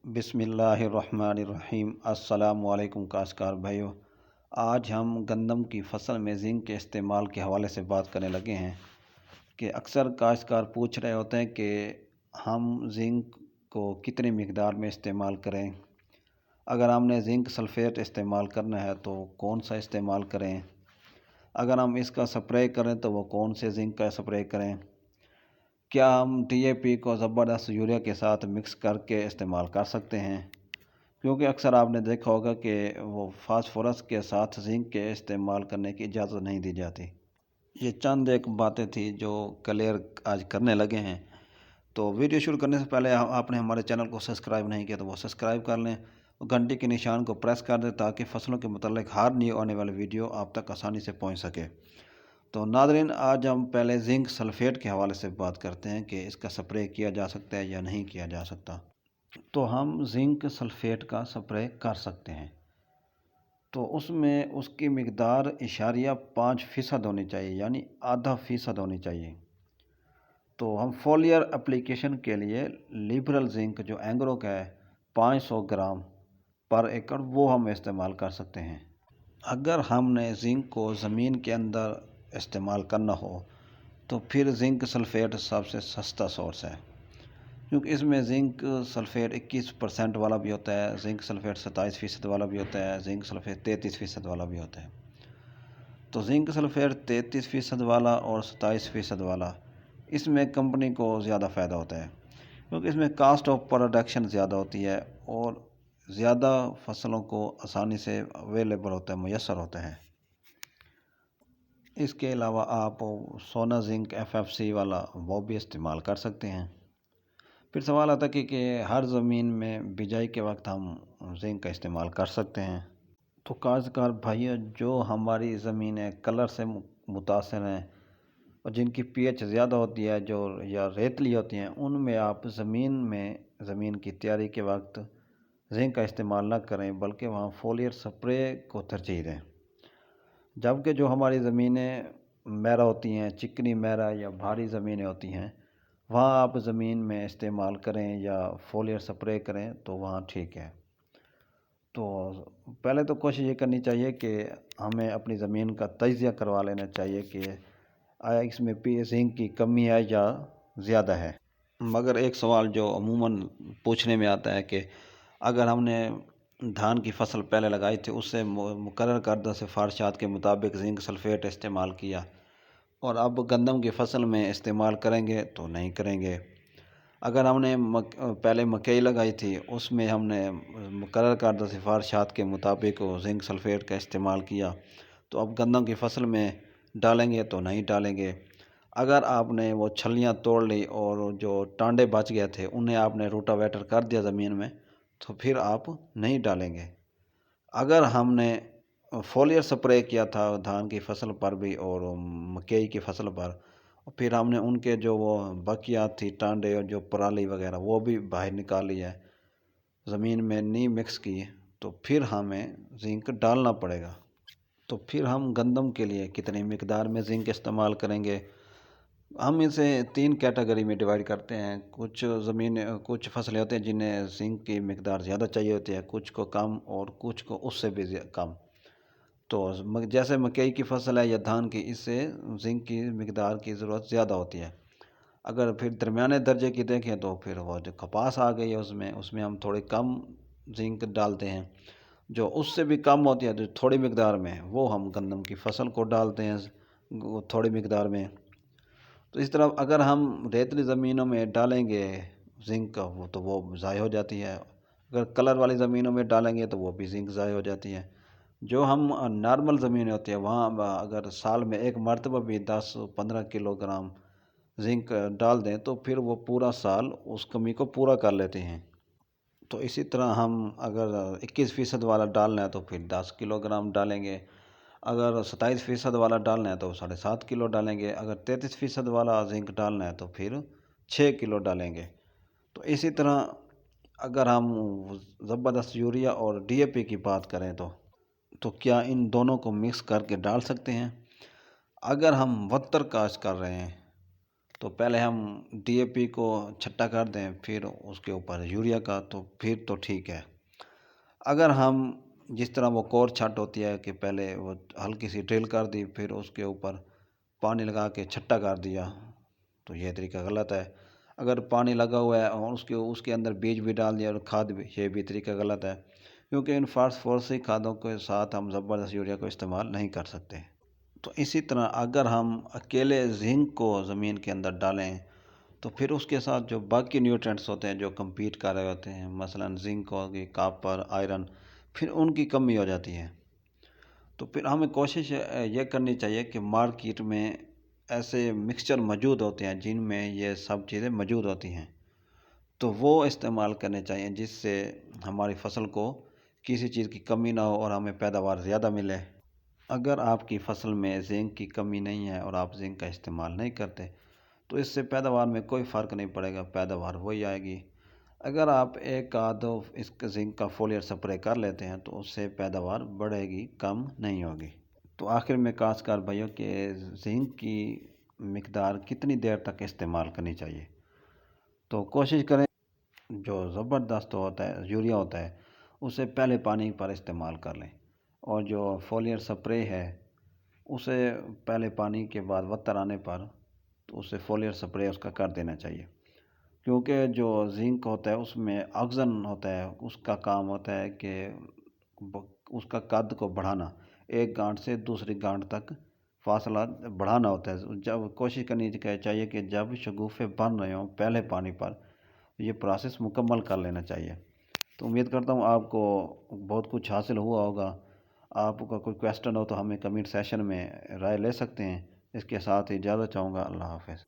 बिस्मिल्लाहिर्रहमानिर्रहीम। अस्सलामु अलैकुम काश्तकार भाइयों। आज हम गंदम की फसल में जिंक के इस्तेमाल के हवाले से बात करने लगे हैं कि अक्सर काश्तकार पूछ रहे होते हैं कि हम जिंक को कितनी मिकदार में इस्तेमाल करें। अगर हमने जिंक सल्फेट इस्तेमाल करना है तो कौन सा इस्तेमाल करें। अगर हम इसका स्प्रे करें तो वो कौन से जिंक का स्प्रे करें। क्या हम DAP को ज़बरदस्त यूरिया के साथ मिक्स करके इस्तेमाल कर सकते हैं, क्योंकि अक्सर आपने देखा होगा कि वो फास्फोरस के साथ जिंक के इस्तेमाल करने की इजाज़त नहीं दी जाती। ये चंद एक बातें थी जो क्लियर आज करने लगे हैं। तो वीडियो शुरू करने से पहले आपने हमारे चैनल को सब्सक्राइब नहीं किया तो वो सब्सक्राइब कर लें और घंटी के निशान को प्रेस कर दें ताकि फसलों के मुतालिक हर न्यू आने वाली वीडियो आप तक आसानी से पहुँच सके। तो नाज़रीन, आज हम पहले जिंक सल्फेट के हवाले से बात करते हैं कि इसका स्प्रे किया जा सकता है या नहीं किया जा सकता। तो हम जिंक सल्फेट का स्प्रे कर सकते हैं, तो उसमें उसकी मिकदार इशारिया 5% होनी चाहिए, यानी ½ % होनी चाहिए। तो हम फोलियर एप्लीकेशन के लिए लिबरल जिंक जो एंग्रो का है 500 ग्राम पर एकड़ वो हम इस्तेमाल कर सकते हैं। अगर हमने जिंक को ज़मीन के अंदर इस्तेमाल करना हो तो फिर जिंक सल्फेट सबसे सस्ता सोर्स है, क्योंकि इसमें जिंक सल्फेट 21% वाला भी होता है, जिंक सल्फेट 27% वाला भी होता है, जिंक सल्फेट 33% वाला भी होता है। तो जिंक सल्फेट 33% वाला और 27% वाला, इसमें कंपनी को ज़्यादा फ़ायदा होता है, क्योंकि इसमें कास्ट ऑफ प्रोडक्शन ज़्यादा होती है और ज़्यादा फसलों को आसानी से अवेलेबल होता है, मुयस्सर होता है। इसके अलावा आप सोना जिंक FFC वाला वो भी इस्तेमाल कर सकते हैं। फिर सवाल आता है कि हर ज़मीन में बिजाई के वक्त हम जिंक का इस्तेमाल कर सकते हैं। तो काश्तकार भाइयों, जो हमारी ज़मीनें कलर से मुतासर हैं और जिनकी pH ज़्यादा होती है जो या रेतली होती हैं, उनमें आप ज़मीन की तैयारी के वक्त जिंक का इस्तेमाल ना करें, बल्कि वहाँ फोलियर स्प्रे को तरजीह दें। जबकि जो हमारी ज़मीनें मैरा होती हैं, चिकनी मैरा या भारी ज़मीनें होती हैं, वहाँ आप ज़मीन में इस्तेमाल करें या फोलियर स्प्रे करें तो वहाँ ठीक है। तो पहले तो कोशिश ये करनी चाहिए कि हमें अपनी ज़मीन का तजिया करवा लेना चाहिए कि आया इसमें जिंक की कमी है या ज़्यादा है। मगर एक सवाल जो अमूमन पूछने में आता है कि अगर हमने धान की फसल पहले लगाई थी, उससे मुकर्रर करदा सिफारिशात के मुताबिक जिंक सल्फेट इस्तेमाल किया और अब गंदम की फसल में इस्तेमाल करेंगे तो नहीं करेंगे। अगर हमने पहले मकई लगाई थी, उसमें हमने मुकर्रर करदा सिफारिशात के मुताबिक जिंक सल्फेट का इस्तेमाल किया, तो अब गंदम की फसल में डालेंगे तो नहीं डालेंगे। अगर आपने वो छलियाँ तोड़ ली और जो टांडे बच गए थे उन्हें आपने रोटावेटर कर दिया ज़मीन में, तो फिर आप नहीं डालेंगे। अगर हमने फोलियर स्प्रे किया था धान की फसल पर भी और मकई की फसल पर, फिर हमने उनके जो वो बकियात थी टांडे और जो पराली वगैरह वो भी बाहर निकाली है, ज़मीन में नहीं मिक्स की, तो फिर हमें जिंक डालना पड़ेगा। तो फिर हम गंदम के लिए कितनी मिकदार में जिंक इस्तेमाल करेंगे। हम इसे 3 कैटेगरी में डिवाइड करते हैं। कुछ फसलें होती हैं जिन्हें जिंक की मिकदार ज़्यादा चाहिए होती है, कुछ को कम और कुछ को उससे भी कम। तो जैसे मकई की फसल है या धान की, इससे जिंक की मिकदार की ज़रूरत ज़्यादा होती है। अगर फिर दरमियाने दर्जे की देखें तो फिर वो जो कपास आ गई है उसमें हम थोड़ी कम जिंक डालते हैं। जो उससे भी कम होती है, जो थोड़ी मिकदार में, वो हम गंदम की फसल को डालते हैं थोड़ी मिकदार में। तो इस तरह अगर हम रेतली ज़मीनों में डालेंगे जिंक का तो वो ज़ाय हो जाती है। अगर कलर वाली ज़मीनों में डालेंगे तो वो भी जिंक ज़ाय हो जाती है। जो हम नॉर्मल ज़मीनें होती है वहाँ अगर साल में एक मरतबा भी 10-15 किलोग्राम जिंक डाल दें तो फिर वो पूरा साल उस कमी को पूरा कर लेते हैं। तो इसी तरह हम अगर 21% वाला डालना है तो फिर 10 किलोग्राम डालेंगे। अगर 27% वाला डालना है तो 7.5 किलो डालेंगे। अगर 33% वाला जिंक डालना है तो फिर 6 किलो डालेंगे। तो इसी तरह अगर हम ज़बरदस्त यूरिया और DAP की बात करें तो क्या इन दोनों को मिक्स करके डाल सकते हैं। अगर हम 72 काश्त कर रहे हैं تو پہلے ہم ڈی اے پی کو چھٹا کر دیں، پھر اس کے اوپر یوریا کا، تو پھر تو ٹھیک ہے۔ اگر ہم جس طرح وہ کور چھٹ ہوتی ہے کہ پہلے وہ ہلکی سی ڈرل کر دی، پھر اس کے اوپر پانی لگا کے چھٹا کر دیا، تو یہ طریقہ غلط ہے۔ اگر پانی لگا ہوا ہے اور اس کے اندر بیج بھی ڈال دیا اور کھاد بھی، یہ بھی طریقہ غلط ہے، کیونکہ ان فاسفورسی کھادوں کے ساتھ ہم زبردست یوریا کو استعمال نہیں کر سکتے۔ تو اسی طرح اگر ہم اکیلے زنک کو زمین کے اندر ڈالیں تو پھر اس کے ساتھ جو باقی نیوٹرینٹس ہوتے ہیں جو کمپیٹ کر رہے ہوتے ہیں، مثلا زنک ہوگی، کاپر، آئرن، پھر ان کی کمی ہو جاتی ہے۔ تو پھر ہمیں کوشش یہ کرنی چاہیے کہ مارکیٹ میں ایسے مکسچر موجود ہوتے ہیں جن میں یہ سب چیزیں موجود ہوتی ہیں، تو وہ استعمال کرنے چاہیے، جس سے ہماری فصل کو کسی چیز کی کمی نہ ہو اور ہمیں پیداوار زیادہ ملے۔ اگر آپ کی فصل میں زنک کی کمی نہیں ہے اور آپ زنک کا استعمال نہیں کرتے تو اس سے پیداوار میں کوئی فرق نہیں پڑے گا، پیداوار وہی آئے گی۔ اگر آپ ایک آدھ اس زنک کا فولیٹ سپرے کر لیتے ہیں تو اس سے پیداوار بڑھے گی، کم نہیں ہوگی۔ تو آخر میں کاشتکار بھائیوں کہ زنک کی مقدار کتنی دیر تک استعمال کرنی چاہیے، تو کوشش کریں جو زبردست ہوتا ہے یوریا ہوتا ہے اسے پہلے پانی پر استعمال کر لیں، اور جو فولیٹ سپرے ہے اسے پہلے پانی کے بعد وتر آنے پر تو اسے فولیٹ سپرے اس کا کر دینا چاہیے، کیونکہ جو زنک ہوتا ہے اس میں آکسیجن ہوتا ہے، اس کا کام ہوتا ہے کہ اس کا قد کو بڑھانا، ایک گانٹھ سے دوسری گانٹھ تک فاصلہ بڑھانا ہوتا ہے۔ جب کوشش کرنی چاہیے کہ جب شگوفے بن رہے ہوں پہلے پانی پر یہ پروسیس مکمل کر لینا چاہیے۔ تو امید کرتا ہوں آپ کو بہت کچھ حاصل ہوا ہوگا۔ آپ کا کوئی کویسچن ہو تو ہمیں کمنٹ سیشن میں رائے لے سکتے ہیں۔ اس کے ساتھ اجازت چاہوں گا، اللہ حافظ۔